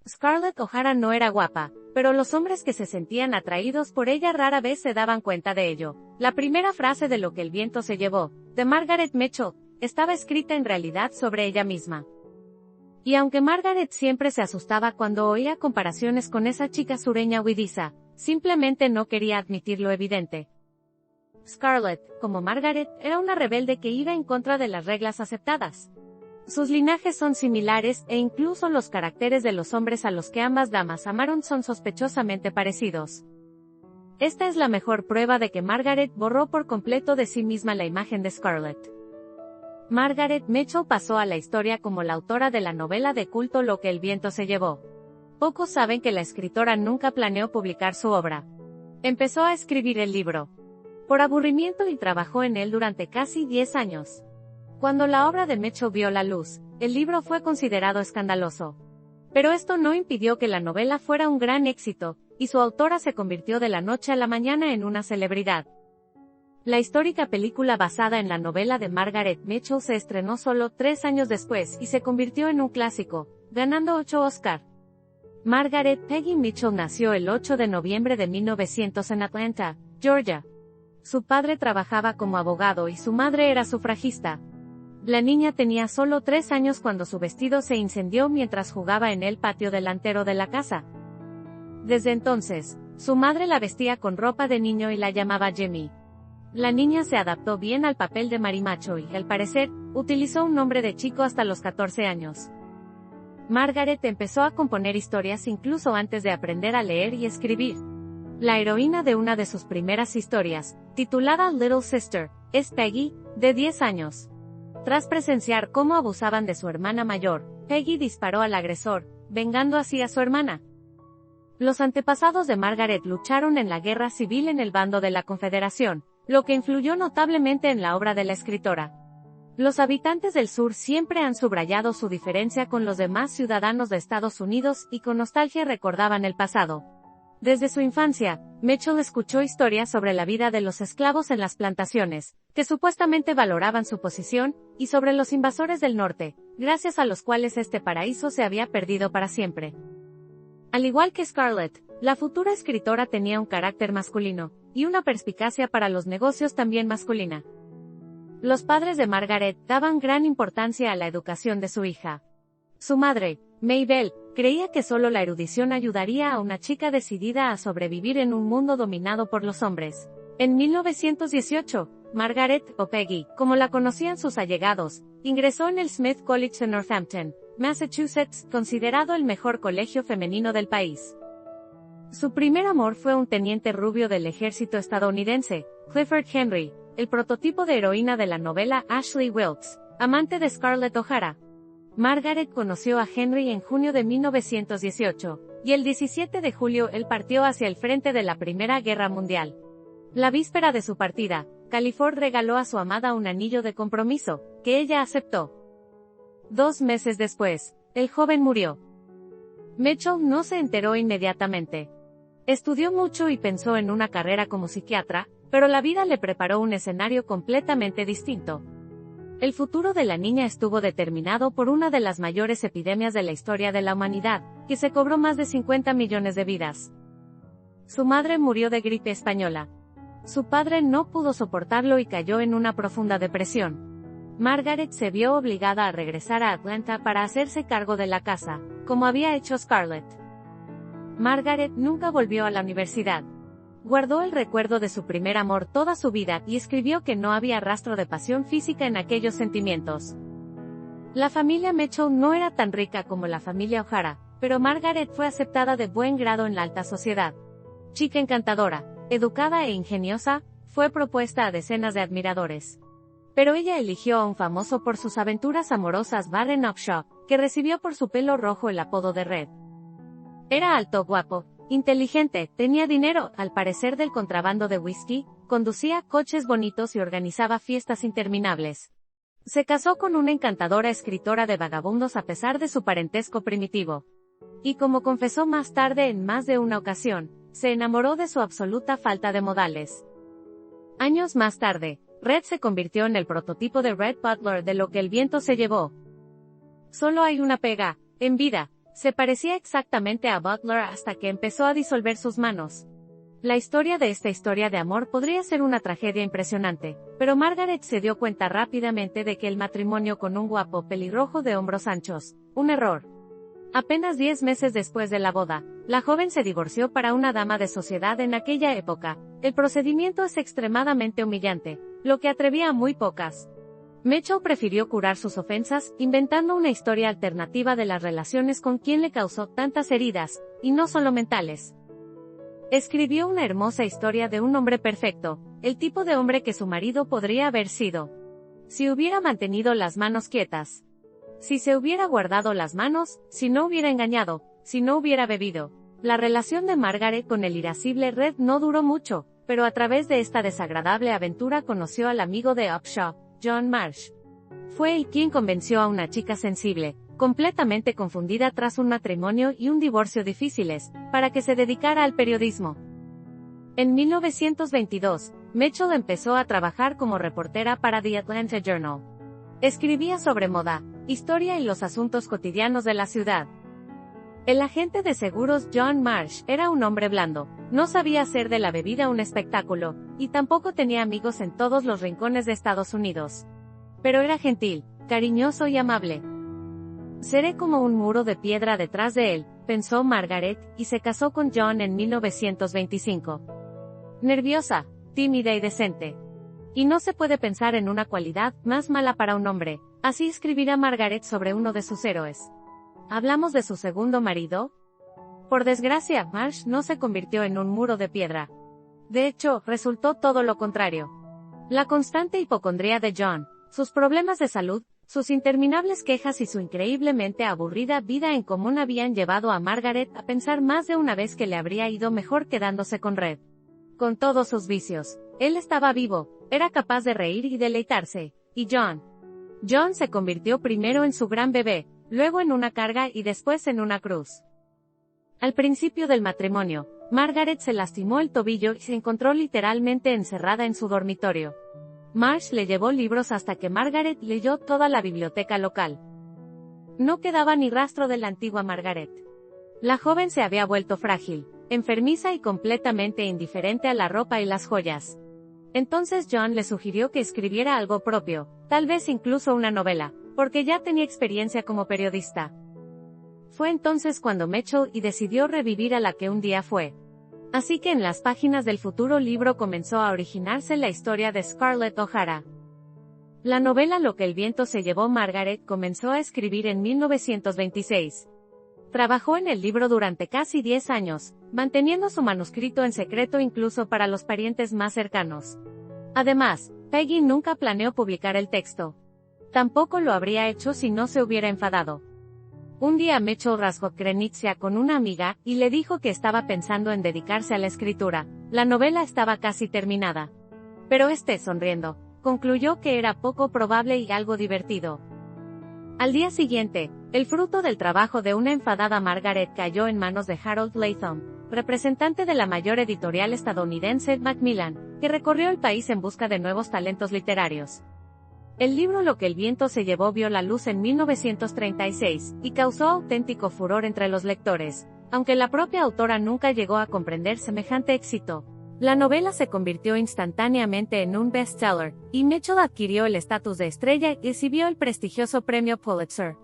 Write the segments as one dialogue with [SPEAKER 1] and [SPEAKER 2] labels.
[SPEAKER 1] Scarlett O'Hara no era guapa, pero los hombres que se sentían atraídos por ella rara vez se daban cuenta de ello. La primera frase de Lo que el viento se llevó, de Margaret Mitchell, estaba escrita en realidad sobre ella misma. Y aunque Margaret siempre se asustaba cuando oía comparaciones con esa chica sureña huidiza, simplemente no quería admitir lo evidente. Scarlett, como Margaret, era una rebelde que iba en contra de las reglas aceptadas. Sus linajes son similares e incluso los caracteres de los hombres a los que ambas damas amaron son sospechosamente parecidos. Esta es la mejor prueba de que Margaret borró por completo de sí misma la imagen de Scarlett. Margaret Mitchell pasó a la historia como la autora de la novela de culto Lo que el viento se llevó. Pocos saben que la escritora nunca planeó publicar su obra. Empezó a escribir el libro por aburrimiento y trabajó en él durante casi 10 años. Cuando la obra de Mitchell vio la luz, el libro fue considerado escandaloso. Pero esto no impidió que la novela fuera un gran éxito, y su autora se convirtió de la noche a la mañana en una celebridad. La histórica película basada en la novela de Margaret Mitchell se estrenó solo 3 años después y se convirtió en un clásico, ganando 8 Oscar. Margaret Peggy Mitchell nació el 8 de noviembre de 1900 en Atlanta, Georgia. Su padre trabajaba como abogado y su madre era sufragista. La niña tenía solo 3 años cuando su vestido se incendió mientras jugaba en el patio delantero de la casa. Desde entonces, su madre la vestía con ropa de niño y la llamaba Jimmy. La niña se adaptó bien al papel de marimacho y, al parecer, utilizó un nombre de chico hasta los 14 años. Margaret empezó a componer historias incluso antes de aprender a leer y escribir. La heroína de una de sus primeras historias, titulada Little Sister, es Peggy, de 10 años. Tras presenciar cómo abusaban de su hermana mayor, Peggy disparó al agresor, vengando así a su hermana. Los antepasados de Margaret lucharon en la guerra civil en el bando de la Confederación, lo que influyó notablemente en la obra de la escritora. Los habitantes del sur siempre han subrayado su diferencia con los demás ciudadanos de Estados Unidos y con nostalgia recordaban el pasado. Desde su infancia, Mitchell escuchó historias sobre la vida de los esclavos en las plantaciones, que supuestamente valoraban su posición, y sobre los invasores del norte, gracias a los cuales este paraíso se había perdido para siempre. Al igual que Scarlett, la futura escritora tenía un carácter masculino, y una perspicacia para los negocios también masculina. Los padres de Margaret daban gran importancia a la educación de su hija. Su madre, Maybelle, creía que solo la erudición ayudaría a una chica decidida a sobrevivir en un mundo dominado por los hombres. En 1918, Margaret, o Peggy, como la conocían sus allegados, ingresó en el Smith College en Northampton, Massachusetts, considerado el mejor colegio femenino del país. Su primer amor fue un teniente rubio del ejército estadounidense, Clifford Henry, el prototipo de heroína de la novela Ashley Wilkes, amante de Scarlett O'Hara. Margaret conoció a Henry en junio de 1918, y el 17 de julio él partió hacia el frente de la Primera Guerra Mundial. La víspera de su partida, Clifford regaló a su amada un anillo de compromiso, que ella aceptó. 2 meses después, el joven murió. Mitchell no se enteró inmediatamente. Estudió mucho y pensó en una carrera como psiquiatra, pero la vida le preparó un escenario completamente distinto. El futuro de la niña estuvo determinado por una de las mayores epidemias de la historia de la humanidad, que se cobró más de 50 millones de vidas. Su madre murió de gripe española. Su padre no pudo soportarlo y cayó en una profunda depresión. Margaret se vio obligada a regresar a Atlanta para hacerse cargo de la casa, como había hecho Scarlett. Margaret nunca volvió a la universidad. Guardó el recuerdo de su primer amor toda su vida y escribió que no había rastro de pasión física en aquellos sentimientos. La familia Mitchell no era tan rica como la familia O'Hara, pero Margaret fue aceptada de buen grado en la alta sociedad. Chica encantadora, educada e ingeniosa, fue propuesta a decenas de admiradores. Pero ella eligió a un famoso por sus aventuras amorosas, Barron Upshaw, que recibió por su pelo rojo el apodo de Red. Era alto, guapo, inteligente, tenía dinero, al parecer del contrabando de whisky, conducía coches bonitos y organizaba fiestas interminables. Se casó con una encantadora escritora de vagabundos a pesar de su parentesco primitivo. Y como confesó más tarde en más de una ocasión, se enamoró de su absoluta falta de modales. Años más tarde, Red se convirtió en el prototipo de Red Butler de Lo que el viento se llevó. Solo hay una pega, en vida, Se parecía exactamente a Butler hasta que empezó a disolver sus manos. La historia de esta historia de amor podría ser una tragedia impresionante, pero Margaret se dio cuenta rápidamente de que el matrimonio con un guapo pelirrojo de hombros anchos, un error. Apenas 10 meses después de la boda, la joven se divorció para una dama de sociedad en aquella época. El procedimiento es extremadamente humillante, lo que atrevía a muy pocas. Mitchell prefirió curar sus ofensas, inventando una historia alternativa de las relaciones con quien le causó tantas heridas, y no solo mentales. Escribió una hermosa historia de un hombre perfecto, el tipo de hombre que su marido podría haber sido. Si hubiera mantenido las manos quietas. Si se hubiera guardado las manos, si no hubiera engañado, si no hubiera bebido. La relación de Margaret con el irascible Red no duró mucho, pero a través de esta desagradable aventura conoció al amigo de Upshaw, John Marsh. Fue él quien convenció a una chica sensible, completamente confundida tras un matrimonio y un divorcio difíciles, para que se dedicara al periodismo. En 1922, Mitchell empezó a trabajar como reportera para The Atlanta Journal. Escribía sobre moda, historia y los asuntos cotidianos de la ciudad. El agente de seguros John Marsh era un hombre blando, no sabía hacer de la bebida un espectáculo, y tampoco tenía amigos en todos los rincones de Estados Unidos. Pero era gentil, cariñoso y amable. Seré como un muro de piedra detrás de él, pensó Margaret, y se casó con John en 1925. Nerviosa, tímida y decente. Y no se puede pensar en una cualidad más mala para un hombre, así escribirá Margaret sobre uno de sus héroes. ¿Hablamos de su segundo marido? Por desgracia, Marsh no se convirtió en un muro de piedra. De hecho, resultó todo lo contrario. La constante hipocondría de John, sus problemas de salud, sus interminables quejas y su increíblemente aburrida vida en común habían llevado a Margaret a pensar más de una vez que le habría ido mejor quedándose con Red. Con todos sus vicios, él estaba vivo, era capaz de reír y deleitarse, y John se convirtió primero en su gran bebé, luego en una carga y después en una cruz. Al principio del matrimonio, Margaret se lastimó el tobillo y se encontró literalmente encerrada en su dormitorio. Marsh le llevó libros hasta que Margaret leyó toda la biblioteca local. No quedaba ni rastro de la antigua Margaret. La joven se había vuelto frágil, enfermiza y completamente indiferente a la ropa y las joyas. Entonces John le sugirió que escribiera algo propio, tal vez incluso una novela, porque ya tenía experiencia como periodista. Fue entonces cuando Mitchell decidió revivir a la que un día fue. Así que en las páginas del futuro libro comenzó a originarse la historia de Scarlett O'Hara. La novela Lo que el viento se llevó Margaret comenzó a escribir en 1926. Trabajó en el libro durante casi 10 años, manteniendo su manuscrito en secreto incluso para los parientes más cercanos. Además, Peggy nunca planeó publicar el texto. Tampoco lo habría hecho si no se hubiera enfadado. Un día Mitchell rasgó Krenitsia con una amiga y le dijo que estaba pensando en dedicarse a la escritura. La novela estaba casi terminada. Pero sonriendo, concluyó que era poco probable y algo divertido. Al día siguiente, el fruto del trabajo de una enfadada Margaret cayó en manos de Harold Latham, representante de la mayor editorial estadounidense Macmillan, que recorrió el país en busca de nuevos talentos literarios. El libro Lo que el viento se llevó vio la luz en 1936, y causó auténtico furor entre los lectores, aunque la propia autora nunca llegó a comprender semejante éxito. La novela se convirtió instantáneamente en un bestseller, y Mitchell adquirió el estatus de estrella y recibió el prestigioso premio Pulitzer.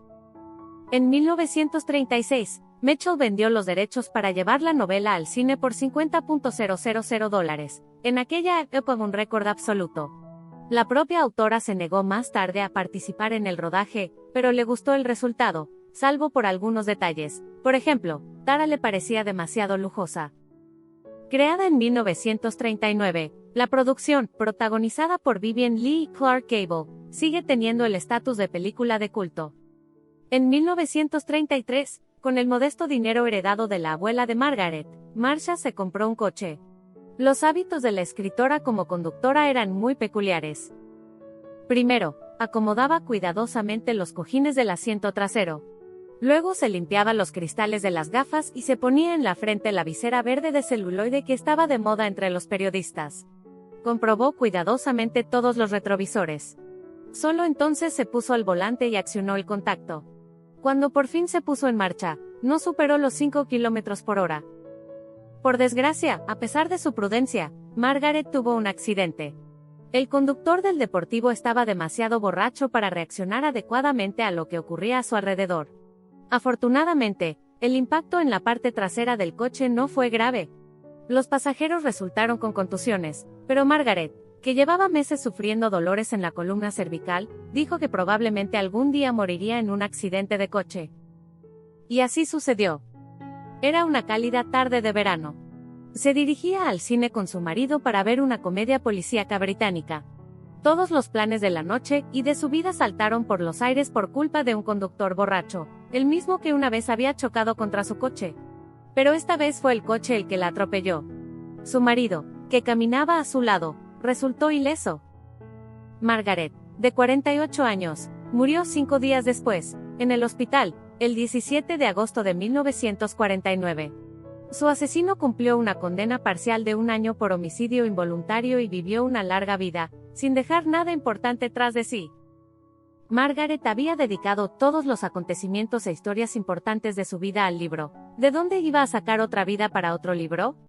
[SPEAKER 1] En 1936, Mitchell vendió los derechos para llevar la novela al cine por $50,000, en aquella época un récord absoluto. La propia autora se negó más tarde a participar en el rodaje, pero le gustó el resultado, salvo por algunos detalles. Por ejemplo, Tara le parecía demasiado lujosa. Creada en 1939, la producción, protagonizada por Vivien Leigh y Clark Gable, sigue teniendo el estatus de película de culto. En 1933, con el modesto dinero heredado de la abuela de Margaret, Marcia se compró un coche. Los hábitos de la escritora como conductora eran muy peculiares. Primero, acomodaba cuidadosamente los cojines del asiento trasero. Luego se limpiaba los cristales de las gafas y se ponía en la frente la visera verde de celuloide que estaba de moda entre los periodistas. Comprobó cuidadosamente todos los retrovisores. Solo entonces se puso al volante y accionó el contacto. Cuando por fin se puso en marcha, no superó los 5 kilómetros por hora. Por desgracia, a pesar de su prudencia, Margaret tuvo un accidente. El conductor del deportivo estaba demasiado borracho para reaccionar adecuadamente a lo que ocurría a su alrededor. Afortunadamente, el impacto en la parte trasera del coche no fue grave. Los pasajeros resultaron con contusiones, pero Margaret, que llevaba meses sufriendo dolores en la columna cervical, dijo que probablemente algún día moriría en un accidente de coche. Y así sucedió. Era una cálida tarde de verano. Se dirigía al cine con su marido para ver una comedia policíaca británica. Todos los planes de la noche y de su vida saltaron por los aires por culpa de un conductor borracho, el mismo que una vez había chocado contra su coche. Pero esta vez fue el coche el que la atropelló. Su marido, que caminaba a su lado, resultó ileso. Margaret, de 48 años, murió 5 días después, en el hospital, el 17 de agosto de 1949. Su asesino cumplió una condena parcial de 1 año por homicidio involuntario y vivió una larga vida, sin dejar nada importante tras de sí. Margaret había dedicado todos los acontecimientos e historias importantes de su vida al libro. ¿De dónde iba a sacar otra vida para otro libro?